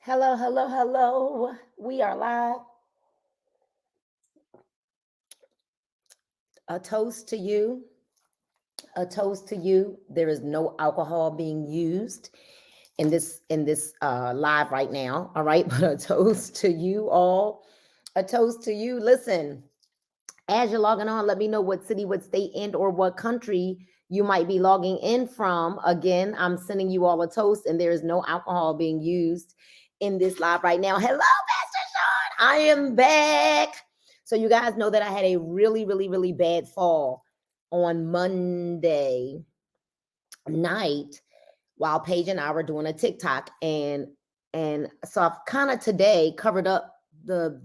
Hello, hello, hello. We are live. A toast to you. A toast to you. There is no alcohol being used in this live right now. All right, but a toast to you all. A toast to you. Listen, as you're logging on, let me know what city, what state, and or what country you might be logging in from. Again, I'm sending you all a toast, and there is no alcohol being used in this live right now. Hello, Pastor Sean. I am back. So you guys know that I had a really, really, really bad fall on Monday night while Paige and I were doing a TikTok, and so I've kind of today covered up the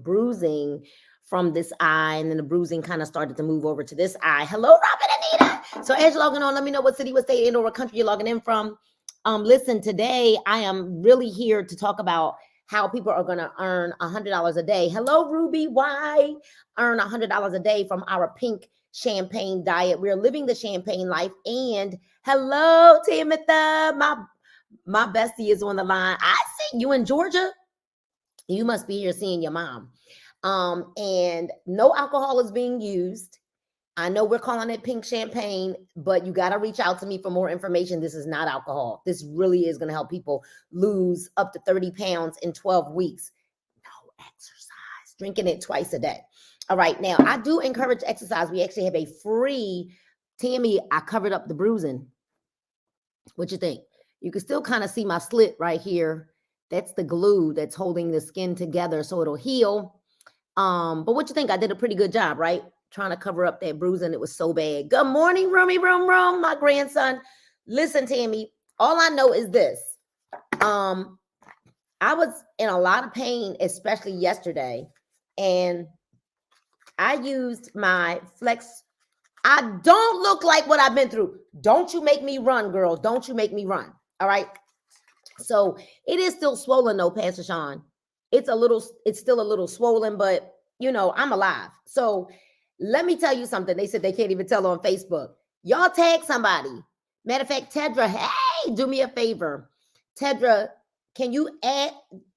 bruising from this eye, and then the bruising kind of started to move over to this eye. Hello, Robin Anita. So as you're logging on, let me know what city, what state, and or what country you're logging in from. Listen, today I am really here to talk about how people are going to earn $100 a day. Hello, Ruby. Why earn $100 a day from our pink champagne diet? We're living the champagne life. And hello, Tamitha. My bestie is on the line. I see you in Georgia. You must be here seeing your mom. And no alcohol is being used. I know we're calling it pink champagne, but you got to reach out to me for more information. This is not alcohol. This really is going to help people lose up to 30 pounds in 12 weeks. No exercise, drinking it twice a day. All right. Now, I do encourage exercise. We actually have a free, Tammy, I covered up the bruising. What you think? You can still kind of see my slit right here. That's the glue that's holding the skin together so it'll heal. But what you think? I did a pretty good job, right? Trying to cover up that bruising. It was so bad. Good morning, Roomy Room Room, my grandson. Listen, Tammy, all I know is this. I was in a lot of pain, especially yesterday, and I used my flex. I don't look like what I've been through. Don't you make me run, girl. Don't you make me run. All right. So it is still swollen though, Pastor Sean. It's still a little swollen, but I'm alive. So let me tell you something. They said they can't even tell on Facebook. Y'all tag somebody. Matter of fact, Tedra, hey, do me a favor. Tedra, can you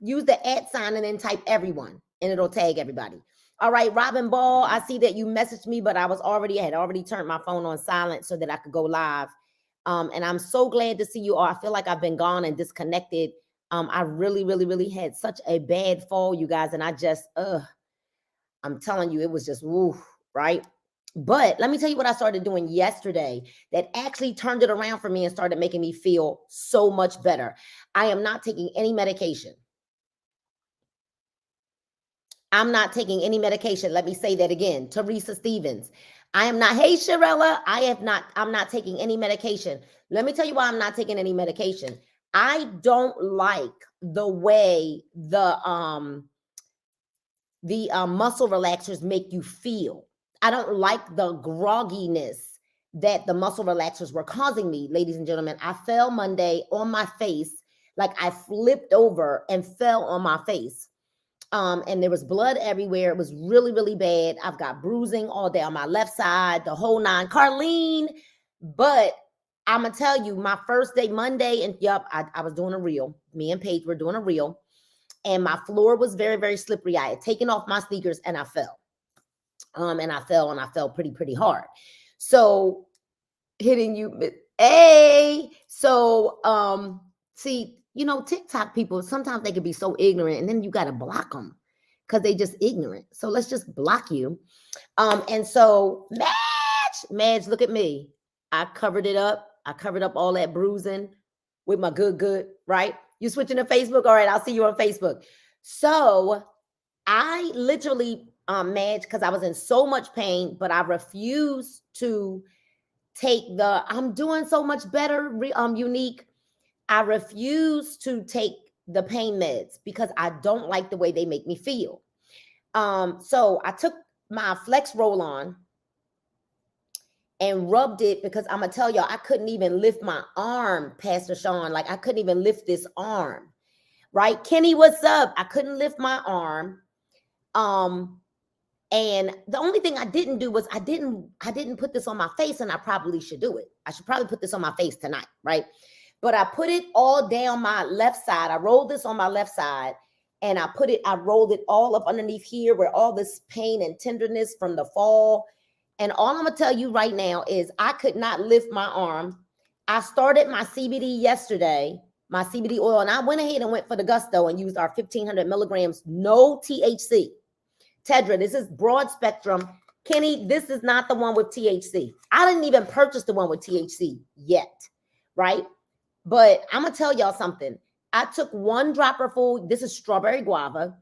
use the @ and then type everyone and it'll tag everybody. All right, Robin Ball, I see that you messaged me, but I had already turned my phone on silent so that I could go live. And I'm so glad to see you all. I feel like I've been gone and disconnected. I really, really, really had such a bad fall, you guys. And I'm telling you, it was just woo, right? But let me tell you what I started doing yesterday that actually turned it around for me and started making me feel so much better. I am not taking any medication. I'm not taking any medication. Let me say that again. Teresa Stevens. I am not. Hey, Sharella. I'm not taking any medication. Let me tell you why I'm not taking any medication. I don't like the way the muscle relaxers make you feel. I don't like the grogginess that the muscle relaxers were causing me, ladies and gentlemen. I fell Monday on my face, like I flipped over and fell on my face. And there was blood everywhere. It was really, really bad. I've got bruising all down my left side, the whole nine. Carlene, but I'm gonna tell you, my first day, Monday, and I was doing a reel. Me and Paige were doing a reel, and my floor was very, very slippery. I had taken off my sneakers and I fell. And I fell pretty, pretty hard. So hitting you, see, TikTok people, sometimes they could be so ignorant, and then you got to block them because they just ignorant. So let's just block you. And so Madge, look at me. I covered it up. I covered up all that bruising with my good, right? You switching to Facebook? All right, I'll see you on Facebook. So I literally, Madge, because I was in so much pain, but I refused to take I'm doing so much better, Unique. I refuse to take the pain meds because I don't like the way they make me feel. So I took my Flex Roll On and rubbed it because I'm gonna tell y'all, I couldn't even lift my arm, Pastor Sean. Like I couldn't even lift this arm, right? Kenny, what's up? I couldn't lift my arm. And the only thing I didn't do was I didn't put this on my face, and I probably should do it. I should probably put this on my face tonight, right? but I put it all down my left side. I rolled this on my left side, and I rolled it all up underneath here where all this pain and tenderness from the fall. And all I'm gonna tell you right now is I could not lift my arm. I started my CBD yesterday, my CBD oil, and I went ahead and went for the gusto and used our 1,500 milligrams, no THC. Tedra, this is broad spectrum. Kenny, this is not the one with THC. I didn't even purchase the one with THC yet, right? But I'm going to tell y'all something. I took one dropper full. This is strawberry guava.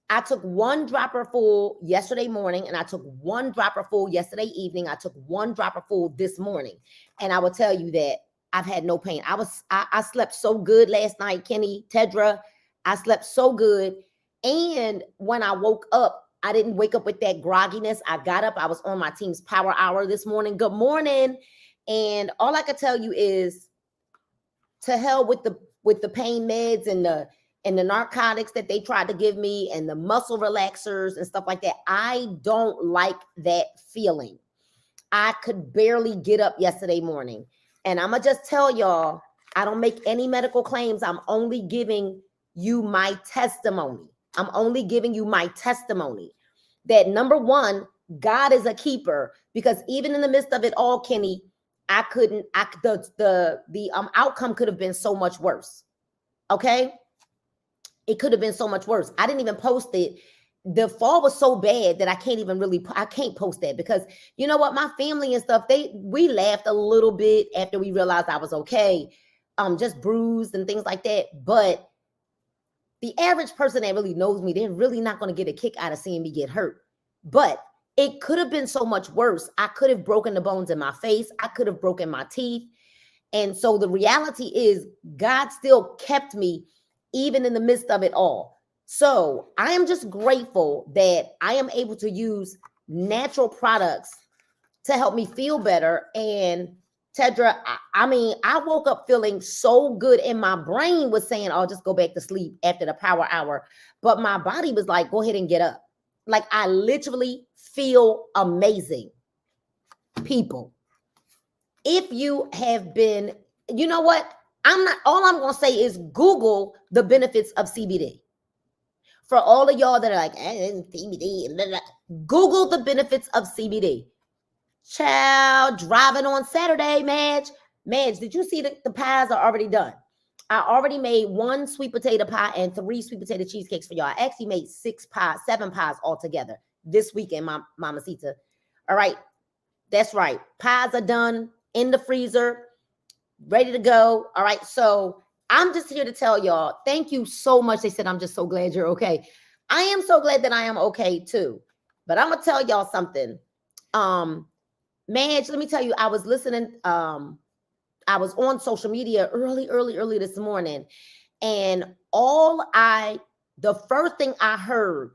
I took one dropper full yesterday morning, and I took one dropper full yesterday evening. I took one dropper full this morning. And I will tell you that I've had no pain. I slept so good last night, Kenny, Tedra. I slept so good. And when I woke up, I didn't wake up with that grogginess. I got up. I was on my team's power hour this morning. Good morning. And all I can tell you is to hell with the pain meds and the narcotics that they tried to give me and the muscle relaxers and stuff like that. I don't like that feeling. I could barely get up yesterday morning. And I'm going to just tell y'all, I don't make any medical claims. I'm only giving you my testimony. I'm only giving you my testimony that, number one, God is a keeper, because even in the midst of it all, Kenny, the outcome could have been so much worse. Okay. It could have been so much worse. I didn't even post it. The fall was so bad that I can't post that, because you know what? My family and stuff, we laughed a little bit after we realized I was okay. Just bruised and things like that. But the average person that really knows me, they're really not going to get a kick out of seeing me get hurt. But it could have been so much worse. I could have broken the bones in my face. I could have broken my teeth. And so the reality is God still kept me even in the midst of it all. So I am just grateful that I am able to use natural products to help me feel better. And Tedra, I woke up feeling so good, and my brain was saying, "I'll just go back to sleep after the power hour." But my body was like, "Go ahead and get up." Like, I literally feel amazing. People, if you have been, you know what? All I'm going to say is Google the benefits of CBD. For all of y'all that are like, CBD, blah, blah, Google the benefits of CBD. Child, driving on Saturday, Madge, did you see the pies are already done? I already made 1 sweet potato pie and 3 sweet potato cheesecakes for y'all. I actually made 7 pies altogether this weekend, Mamacita. All right. That's right. Pies are done, in the freezer, ready to go. All right. So I'm just here to tell y'all, thank you so much. They said, I'm just so glad you're okay. I am so glad that I am okay too. But I'm going to tell y'all something. Madge, let me tell you, I was listening. I was on social media early this morning. And the first thing I heard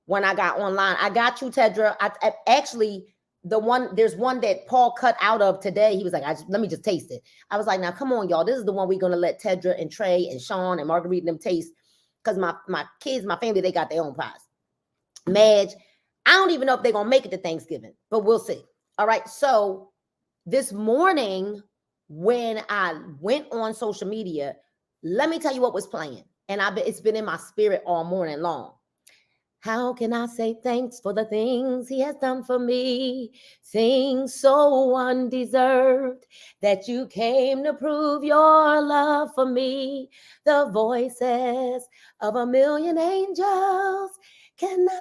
when I got online, I got you, Tedra. I actually, there's one that Paul cut out of today. He was like, let me just taste it. I was like, now come on, y'all. This is the one we're going to let Tedra and Trey and Sean and Marguerite and them taste. Because my kids, my family, they got their own pies. Madge, I don't even know if they're going to make it to Thanksgiving, but we'll see. All right. So this morning, when I went on social media, let me tell you what was playing. And it's been in my spirit all morning long. How can I say thanks for the things he has done for me? Things so undeserved that you came to prove your love for me. The voices of a million angels cannot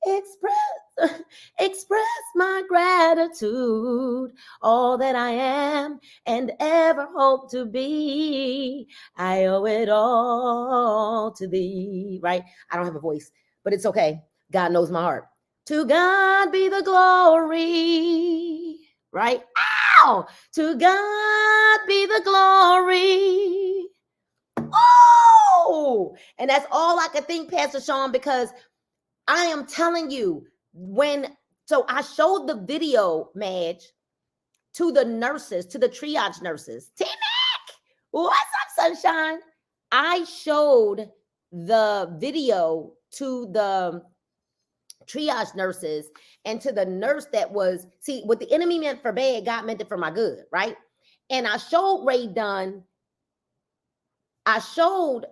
express my gratitude. All that I am and ever hope to be, I owe it all to thee. Right? I don't have a voice, but it's okay. God knows my heart. To God be the glory. Right? Ow! To God be the glory. Oh! And that's all I could think, Pastor Sean, because I am telling you, so I showed the video, Madge, to the nurses, to the triage nurses. T-Mac, what's up, sunshine? I showed the video to the triage nurses and to the nurse that was, see, what the enemy meant for bad, God meant it for my good, right? And I showed Ray Dunn I showed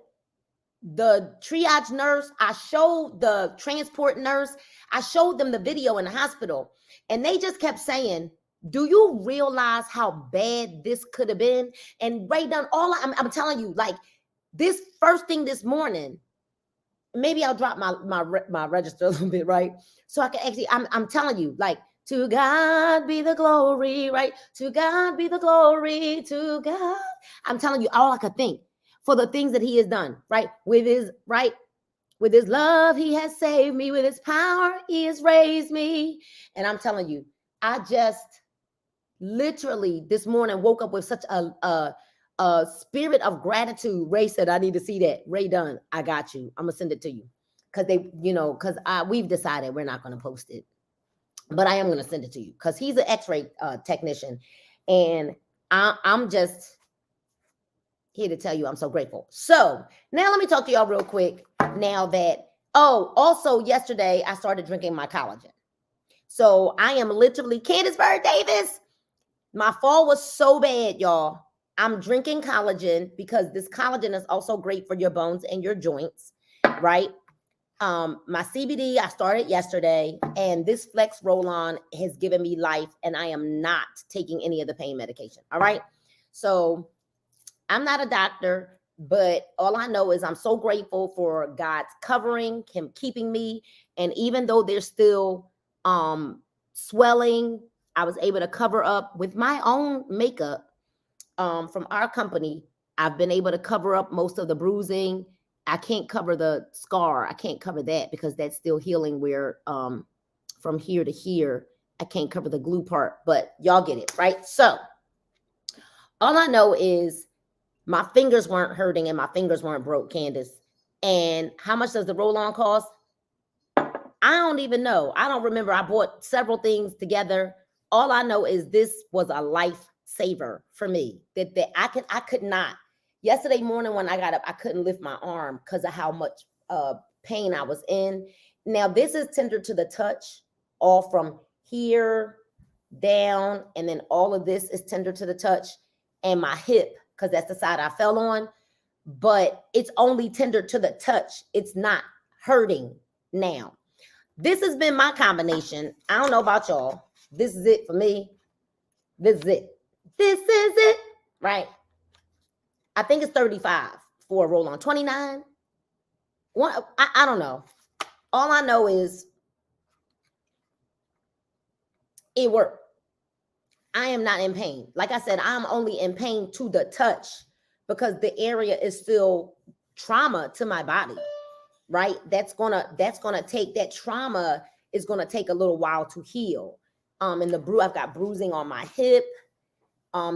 the triage nurse, I showed the transport nurse, I showed them the video in the hospital, and they just kept saying, do you realize how bad this could have been? And Ray done I'm telling you, like, this first thing this morning, maybe I'll drop my register a little bit, right? So I can actually, I'm telling you, like, to God be the glory, right? To God be the glory, to God. I'm telling you, all I could think for the things that he has done, right? With his love, he has saved me. With his power, he has raised me. And I'm telling you, I just literally this morning woke up with such a spirit of gratitude. Ray said, I need to see that. Ray done. I got you. I'm gonna send it to you. Cause we've decided we're not gonna post it. But I am going to send it to you because he's an x-ray technician. And I'm just here to tell you I'm so grateful. So now let me talk to y'all real quick now that, also yesterday I started drinking my collagen. So I am literally, Candace Bird Davis, my fall was so bad, y'all. I'm drinking collagen because this collagen is also great for your bones and your joints, right? My CBD, I started yesterday, and this Flex Roll-On has given me life, and I am not taking any of the pain medication. All right. So I'm not a doctor, but all I know is I'm so grateful for God's covering, him keeping me. And even though there's still swelling, I was able to cover up with my own makeup from our company. I've been able to cover up most of the bruising. I can't cover the scar. I can't cover that because that's still healing where from here to here. I can't cover the glue part, but y'all get it, right? So all I know is my fingers weren't hurting and my fingers weren't broke, Candace. And how much does the roll-on cost? I don't even know. I don't remember. I bought several things together. All I know is this was a lifesaver for me. That I could not. Yesterday morning when I got up, I couldn't lift my arm because of how much pain I was in. Now, this is tender to the touch, all from here down, and then all of this is tender to the touch, and my hip, because that's the side I fell on, but it's only tender to the touch. It's not hurting now. This has been my combination. I don't know about y'all. This is it for me. This is it. This is it, right? I think it's 35 for a roll-on. 29? I don't know. All I know is it worked. I am not in pain. Like I said, I'm only in pain to the touch because the area is still trauma to my body, right? That's gonna take, that trauma is gonna take a little while to heal. And I've got bruising on my hip.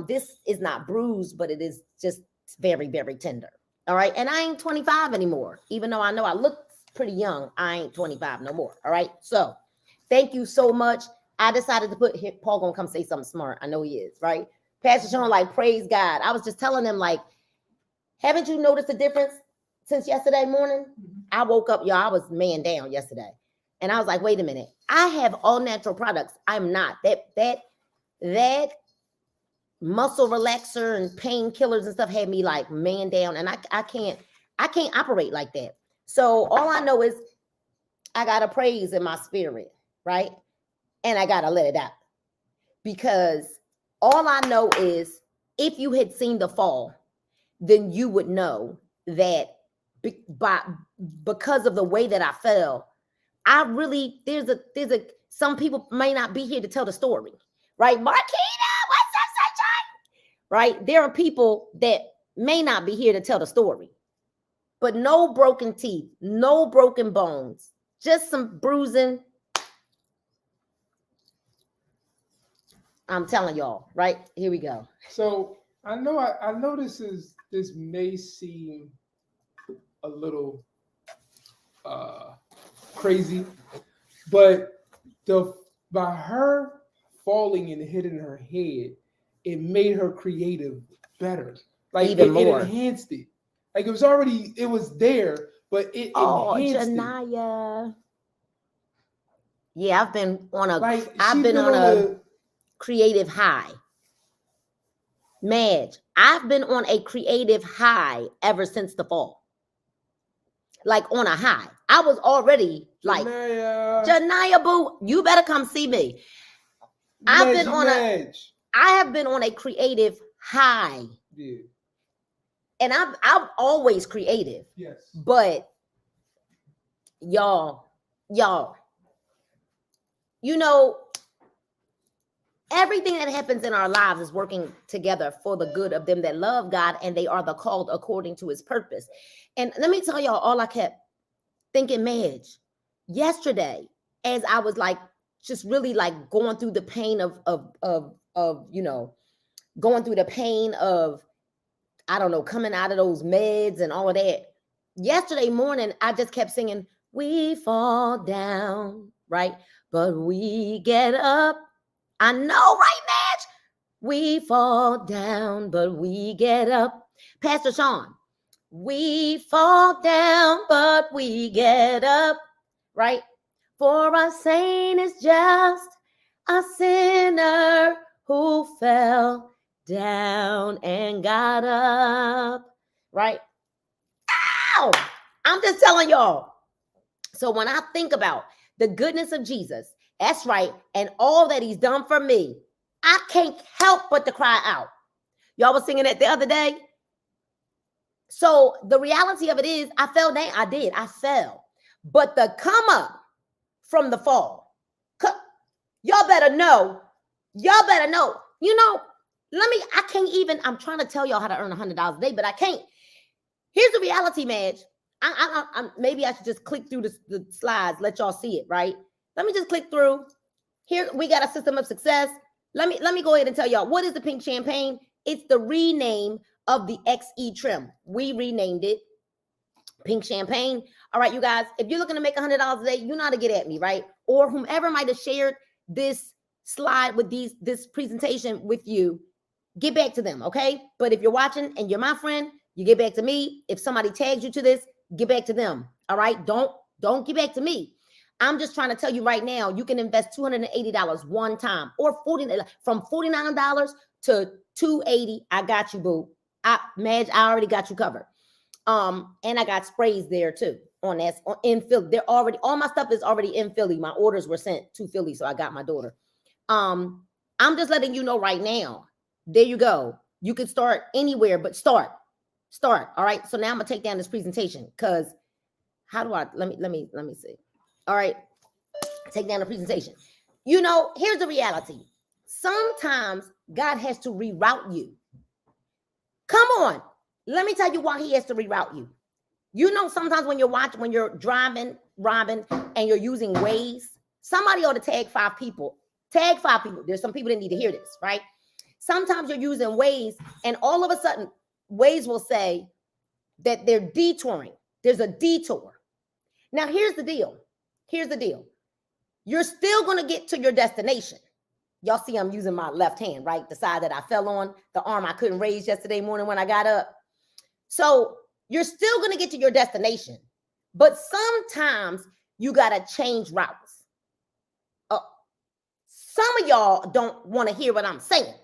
This is not bruised, but it is just very, very tender. All right. And I ain't 25 anymore. Even though I know I look pretty young, I ain't 25 no more. All right. So thank you so much. I decided to put here. Paul gonna come say something smart. I know he is, right? Pastor Sean, like, praise God. I was just telling him, like, haven't you noticed a difference since yesterday morning? I woke up, y'all, I was man down yesterday. And I was like, wait a minute. I have all natural products. I'm not. That muscle relaxer and painkillers and stuff had me like man down, and I can't operate like that. So all I know is I got to praise in my spirit, right? And I got to let it out, because all I know is if you had seen the fall, then you would know that because of the way that I fell, I really, some people may not be here to tell the story, right? Marquita, what's up, sunshine? Right? There are people that may not be here to tell the story, but no broken teeth, no broken bones, just some bruising. I'm telling y'all, right? Here we go. So I know this may seem a little crazy, but by her falling and hitting her head, it made her creative better. Like even more. It enhanced it. Like it was there, but it enhanced Janaya. It. Yeah, I've been on a a creative high. Madge, I've been on a creative high ever since the fall. Like on a high. I was already like, Janaya Boo, you better come see me. I have been on a creative high. Yeah. And I'm always creative. Yes. But y'all, you know, everything that happens in our lives is working together for the good of them that love God, and they are the called according to his purpose. And let me tell y'all, all I kept thinking, Madge, yesterday, as I was like, just really like going through the pain of you know, going through the pain of, I don't know, coming out of those meds and all of that. Yesterday morning, I just kept singing, we fall down, right? But we get up. I know, right, Madge? We fall down, but we get up. Pastor Sean, we fall down, but we get up, right? For a saint is just a sinner who fell down and got up, right? Ow! I'm just telling y'all. So when I think about the goodness of Jesus, that's right, and all that he's done for me, I can't help but to cry out. Y'all was singing it the other day. So the reality of it is, I fell down. I fell. But the come up from the fall, y'all better know. Y'all better know. You know, I can't even, I'm trying to tell y'all how to earn $100 a day, but I can't. Here's the reality, Madge. Maybe I should just click through the slides, let y'all see it, right? Let me just click through. Here, we got a system of success. Let me go ahead and tell y'all, what is the pink champagne? It's the rename of the XE trim. We renamed it pink champagne. All right, you guys, if you're looking to make $100 a day, you know how to get at me, right? Or whomever might have shared this slide with this presentation with you, get back to them, okay? But if you're watching and you're my friend, you get back to me. If somebody tags you to this, get back to them, all right? Don't get back to me. I'm just trying to tell you right now, you can invest $280 one time, or from $49 to $280. I got you, boo. Madge, I already got you covered. And I got sprays there too in Philly. They're already, all my stuff is already in Philly. My orders were sent to Philly, so I got my daughter. I'm just letting you know right now. There you go. You can start anywhere, but start. All right. So now I'm gonna take down this presentation, because how do I let me see. All right, take down the presentation. You know, here's the reality. Sometimes God has to reroute you. Come on. Let me tell you why he has to reroute you. You know, sometimes when you're driving, Robin, and you're using Waze, somebody ought to tag 5 people. Tag 5 people. There's some people that need to hear this, right? Sometimes you're using Waze, and all of a sudden, Waze will say that they're detouring. There's a detour. Now, here's the deal. You're still going to get to your destination. Y'all see I'm using my left hand, right? The side that I fell on, the arm I couldn't raise yesterday morning when I got up. So you're still going to get to your destination, but sometimes you got to change routes. Some of y'all don't want to hear what I'm saying.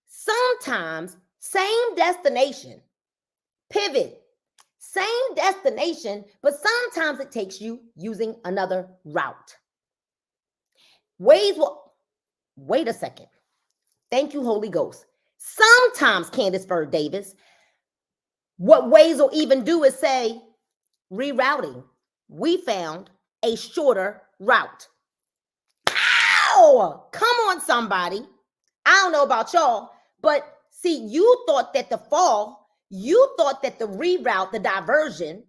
Sometimes same destination, pivot, same destination, but sometimes it takes you using another route. Waze will, wait a second. Thank you, Holy Ghost. Sometimes, Candace Bird Davis, what Waze will even do is say, rerouting. We found a shorter route. Ow! Come on, somebody. I don't know about y'all, but see, you thought that the reroute, the diversion,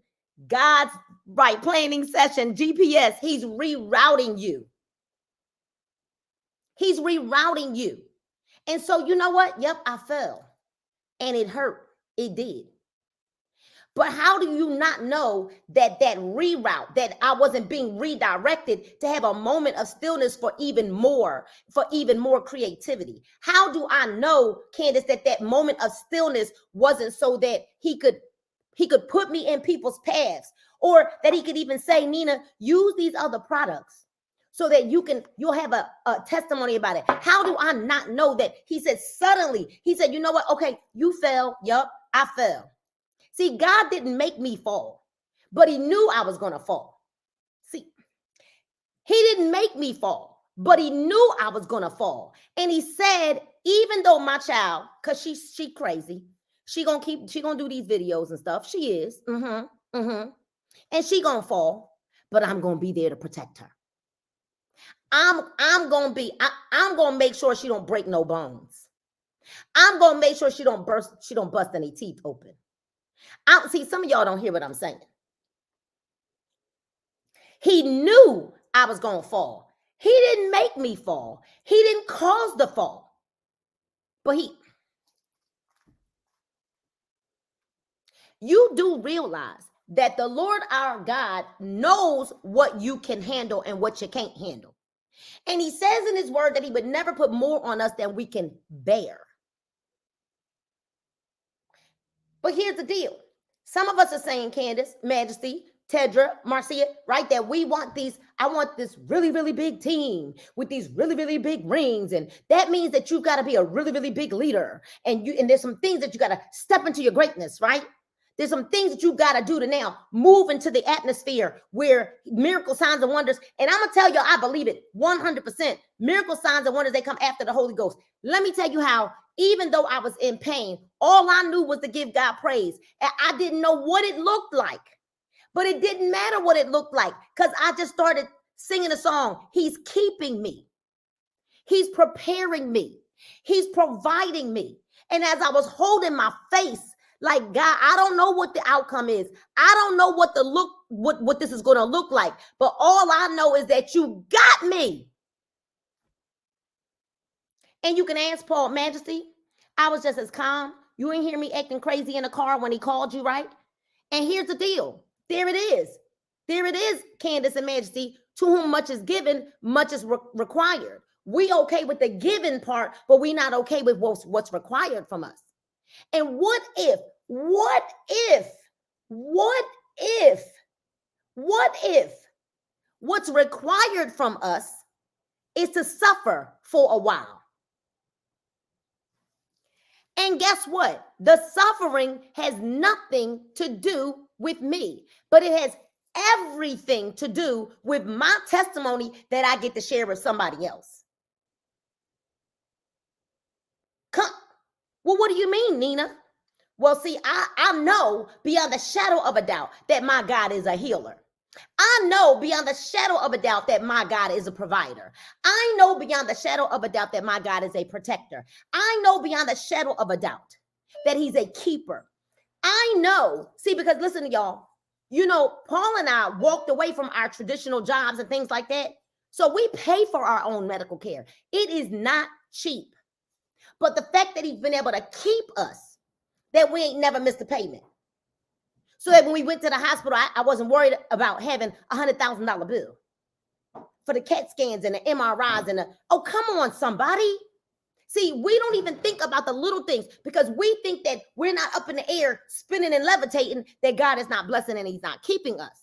God's right planning session, GPS, he's rerouting you. He's rerouting you. And so you know what? Yep, I fell. And it hurt. It did. But how do you not know that reroute, that I wasn't being redirected to have a moment of stillness for even more creativity? How do I know, Candace, that moment of stillness wasn't so that he could put me in people's paths, or that he could even say, Nina, use these other products. so that you'll have a testimony about it. How do I not know that? He said, suddenly, he said, you know what? Okay, you fell. Yup, I fell. See, God didn't make me fall, but he knew I was going to fall. See, he didn't make me fall, but he knew I was going to fall. And he said, even though my child, because she crazy, she gonna do these videos and stuff. She is. And she gonna fall, but I'm gonna be there to protect her. I'm gonna make sure she don't break no bones. I'm gonna make sure she don't bust any teeth open. See, some of y'all don't hear what I'm saying. He knew I was gonna fall. He didn't make me fall. He didn't cause the fall. But you do realize that the Lord our God knows what you can handle and what you can't handle. And he says in his word that he would never put more on us than we can bear. But here's the deal. Some of us are saying, Candace, Majesty, Tedra, Marcia, right, that I want this really, really big team with these really, really big rings. And that means that you've got to be a really, really big leader. And there's some things that you got to step into your greatness, right? There's some things that you got to do to now move into the atmosphere where miracle signs and wonders. And I'm going to tell you, I believe it 100%. Miracle signs and wonders, they come after the Holy Ghost. Let me tell you how, even though I was in pain, all I knew was to give God praise. And I didn't know what it looked like, but it didn't matter what it looked like because I just started singing a song. He's keeping me. He's preparing me. He's providing me. And as I was holding my face, like, God, I don't know what the outcome is. I don't know what this is going to look like. But all I know is that you got me. And you can ask Paul, Majesty, I was just as calm. You ain't hear me acting crazy in the car when he called you, right? And here's the deal. There it is. There it is, Candace and Majesty. To whom much is given, much is required. We okay with the given part, but we not okay with what's required from us. And what if what's required from us is to suffer for a while? And guess what? The suffering has nothing to do with me, but it has everything to do with my testimony that I get to share with somebody else. Well, what do you mean, Nina? Well, see, I know beyond the shadow of a doubt that my God is a healer. I know beyond the shadow of a doubt that my God is a provider. I know beyond the shadow of a doubt that my God is a protector. I know beyond the shadow of a doubt that he's a keeper. I know, see, because listen to y'all, Paul and I walked away from our traditional jobs and things like that. So we pay for our own medical care. It is not cheap. But the fact that he's been able to keep us, that we ain't never missed a payment. So that when we went to the hospital, I wasn't worried about having $100,000 bill for the CAT scans and the MRIs and oh, come on, somebody. See, we don't even think about the little things because we think that we're not up in the air spinning and levitating, that God is not blessing and he's not keeping us.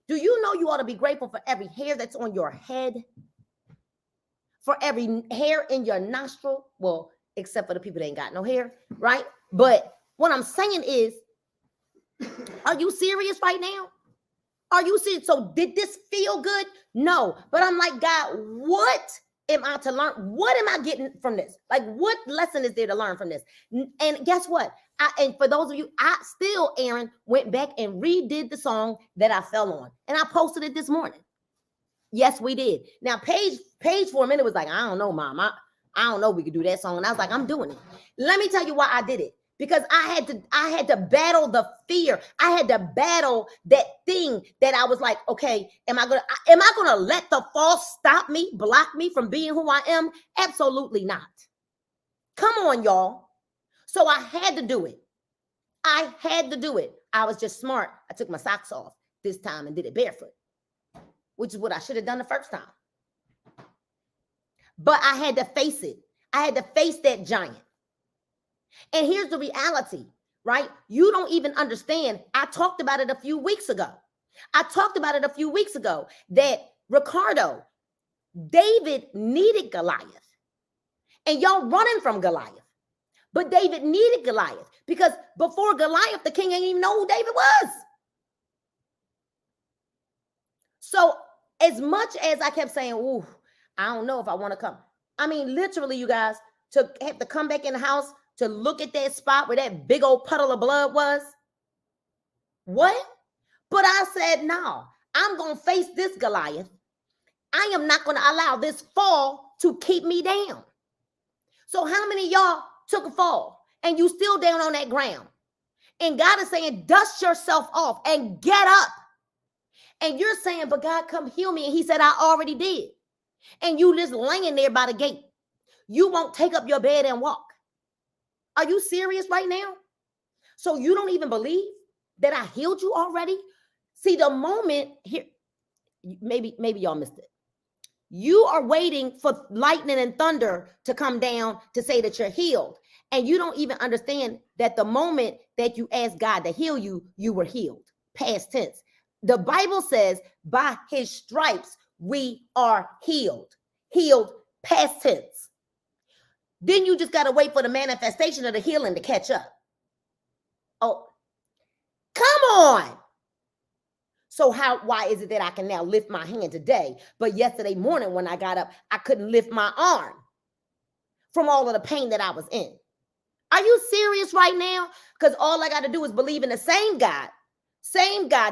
Do you know you ought to be grateful for every hair that's on your head? For every hair in your nostril? Well, except for the people that ain't got no hair, right? But what I'm saying is, are you serious right now? Are you serious? So did this feel good? No. But I'm like, God, what am I to learn? What am I getting from this? Like, what lesson is there to learn from this? And guess what? And for those of you, I still, Aaron, went back and redid the song that I fell on. And I posted it this morning. Yes, we did. Now, Paige for a minute was like, I don't know, Mom. I don't know if we could do that song. And I was like, I'm doing it. Let me tell you why I did it. Because I had to battle the fear. I had to battle that thing that I was like, okay, am I gonna let the false stop me, block me from being who I am? Absolutely not. Come on, y'all. So I had to do it. I had to do it. I was just smart. I took my socks off this time and did it barefoot, which is what I should have done the first time. But I had to face it. I had to face that giant. And here's the reality, right? You don't even understand. I talked about it a few weeks ago. That Ricardo, David needed Goliath. And y'all running from Goliath. But David needed Goliath because before Goliath, the king ain't even know who David was. So as much as I kept saying, ooh, I don't know if I want to come. I mean, literally, you guys, to have to come back in the house to look at that spot where that big old puddle of blood was. What? But I said, no, I'm going to face this Goliath. I am not going to allow this fall to keep me down. So how many of y'all took a fall and you still down on that ground? And God is saying, dust yourself off and get up. And you're saying, but God, come heal me. And he said, I already did. And you just laying there by the gate. You won't take up your bed and walk. Are you serious right now? So you don't even believe that I healed you already? See, the moment here, maybe y'all missed it. You are waiting for lightning and thunder to come down to say that you're healed. And you don't even understand that the moment that you asked God to heal you, you were healed. Past tense. The Bible says, by his stripes, we are healed. Healed, past tense. Then you just got to wait for the manifestation of the healing to catch up. Oh, come on. So why is it that I can now lift my hand today? But yesterday morning when I got up, I couldn't lift my arm from all of the pain that I was in. Are you serious right now? Because all I got to do is believe in the same God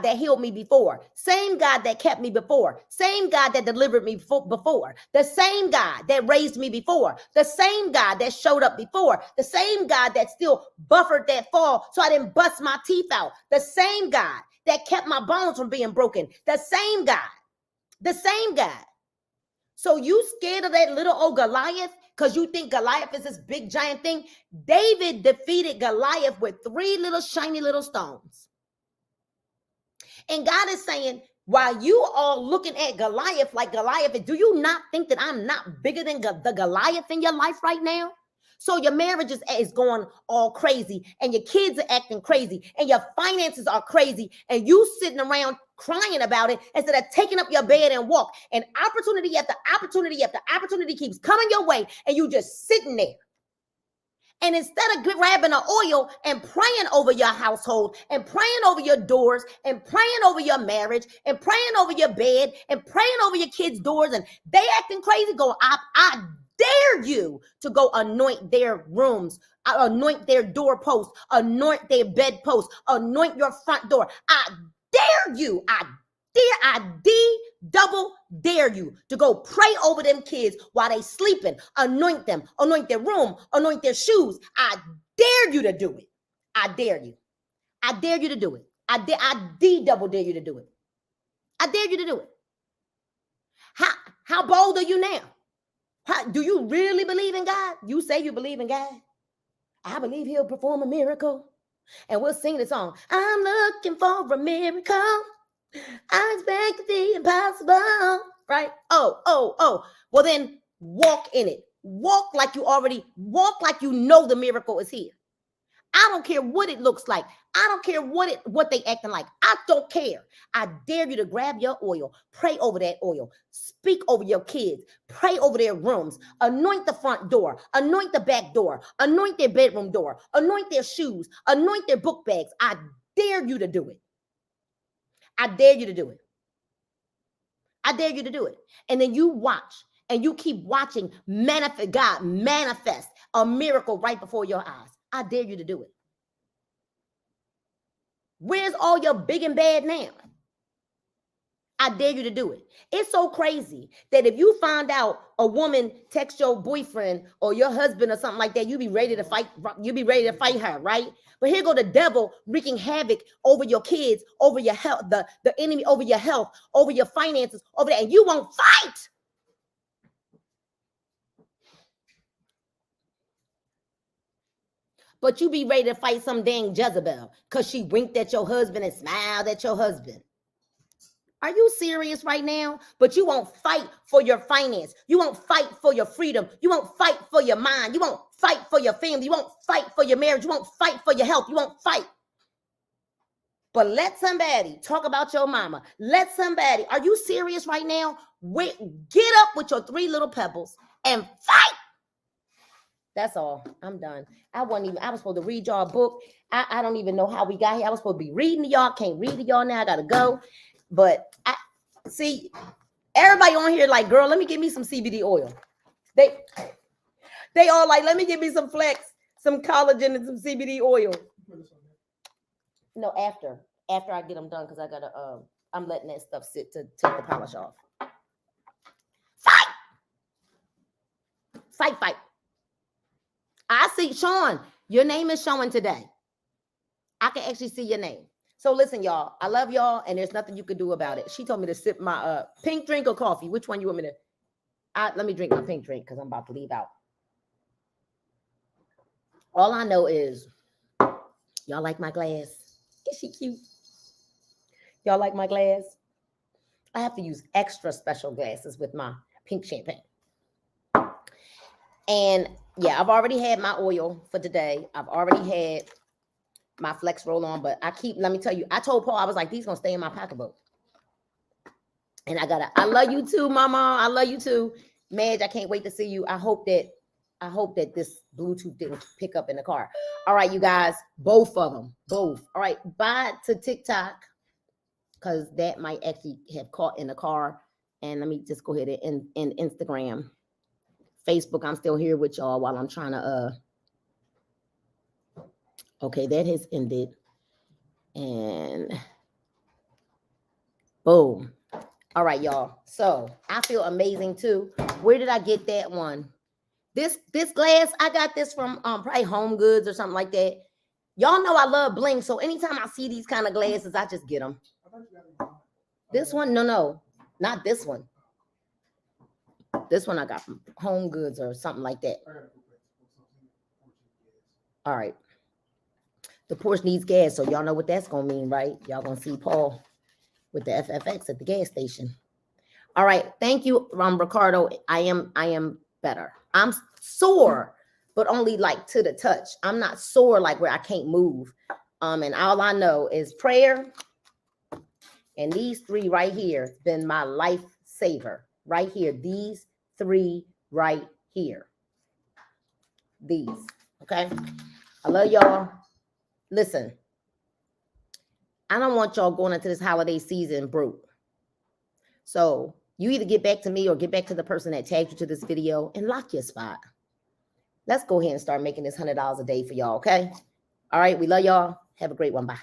that healed me before, same God that kept me before, same God that delivered me before, the same God that raised me before, the same God that showed up before, the same God that still buffered that fall so I didn't bust my teeth out, the same God that kept my bones from being broken, the same God. So you scared of that little old Goliath because you think Goliath is this big giant thing? David defeated Goliath with 3 little shiny little stones. And God is saying, while you are looking at Goliath like Goliath, do you not think that I'm not bigger than the Goliath in your life right now? So your marriage is going all crazy and your kids are acting crazy and your finances are crazy and you sitting around crying about it instead of taking up your bed and walk. And opportunity after opportunity after opportunity keeps coming your way and you just sitting there. And instead of grabbing an oil and praying over your household and praying over your doors and praying over your marriage and praying over your bed and praying over your kids' doors and they acting crazy, I dare you to go anoint their rooms, anoint their doorposts, anoint their bedposts, anoint your front door. I dare you. I double dare you to go pray over them kids while they sleeping. Anoint them, anoint their room, anoint their shoes. I dare you to do it. I dare you. I dare you to do it. I double dare you to do it. I dare you to do it. How bold are you now? Do you really believe in God? You say you believe in God. I believe he'll perform a miracle. And we'll sing the song. I'm looking for a miracle. I expect the impossible. Right? Oh. Well, then walk in it. Walk like you know the miracle is here. I don't care what it looks like. I don't care what they acting like. I don't care. I dare you to grab your oil, pray over that oil, speak over your kids, pray over their rooms, anoint the front door, anoint the back door, anoint their bedroom door, anoint their shoes, anoint their book bags. I dare you to do it. I dare you to do it. I dare you to do it. And then you watch and you keep watching God manifest a miracle right before your eyes. I dare you to do it. Where's all your big and bad now? I dare you to do it. It's so crazy that if you find out a woman text your boyfriend or your husband or something like that, you be ready to fight. You be ready to fight her, right? But here go the devil wreaking havoc over your kids, over your health, the enemy over your health, over your finances, over that, and you won't fight. But you be ready to fight some dang Jezebel because she winked at your husband and smiled at your husband. Are you serious right now? But you won't fight for your finance. You won't fight for your freedom. You won't fight for your mind. You won't fight for your family. You won't fight for your marriage. You won't fight for your health. You won't fight. But let somebody talk about your mama. Let somebody, are you serious right now? Wait, get up with your 3 little pebbles and fight. That's all. I'm done. I was supposed to read y'all a book. I don't even know how we got here. I was supposed to be reading to y'all. Can't read to y'all now. I gotta go. But I see everybody on here like, girl, let me get me some CBD oil. They all like, let me get me some flex, some collagen, and some CBD oil. No, after I get them done, because I gotta I'm letting that stuff sit to take the polish off. Fight. I see Sean, your name is showing today. I can actually see your name. So listen, y'all, I love y'all, and there's nothing you can do about it. She told me to sip my pink drink or coffee. Which one you want me to? Let me drink my pink drink because I'm about to leave out. All I know is y'all like my glass. Is she cute? Y'all like my glass? I have to use extra special glasses with my pink champagne. And yeah, I've already had my oil for today. I've already had my flex roll on, but let me tell you, I told Paul, I was like, these gonna stay in my pocketbook. And I love you too, mama. I love you too. Madge, I can't wait to see you. I hope that this Bluetooth didn't pick up in the car. All right, you guys, both of them, both. All right, bye to TikTok, because that might actually have caught in the car. And let me just go ahead and Instagram. Facebook, I'm still here with y'all while I'm trying to, okay, that has ended. And boom. All right, y'all. So I feel amazing too. Where did I get that one? This glass, I got this from probably Home Goods or something like that. Y'all know I love bling, so anytime I see these kind of glasses, I just get them. This one, no, not this one. This one I got from Home Goods or something like that. All right. The Porsche needs gas, so y'all know what that's gonna mean, right? Y'all gonna see Paul with the FFX at the gas station. All right, thank you, Ricardo. I am better. I'm sore, but only like to the touch. I'm not sore like where I can't move. And all I know is prayer. And these 3 right here has been my lifesaver. Right here, these 3 right here. These, okay? I love y'all. Listen, I don't want y'all going into this holiday season broke. So you either get back to me or get back to the person that tagged you to this video and lock your spot. Let's go ahead and start making this $100 a day for y'all, okay? All right, we love y'all. Have a great one. Bye.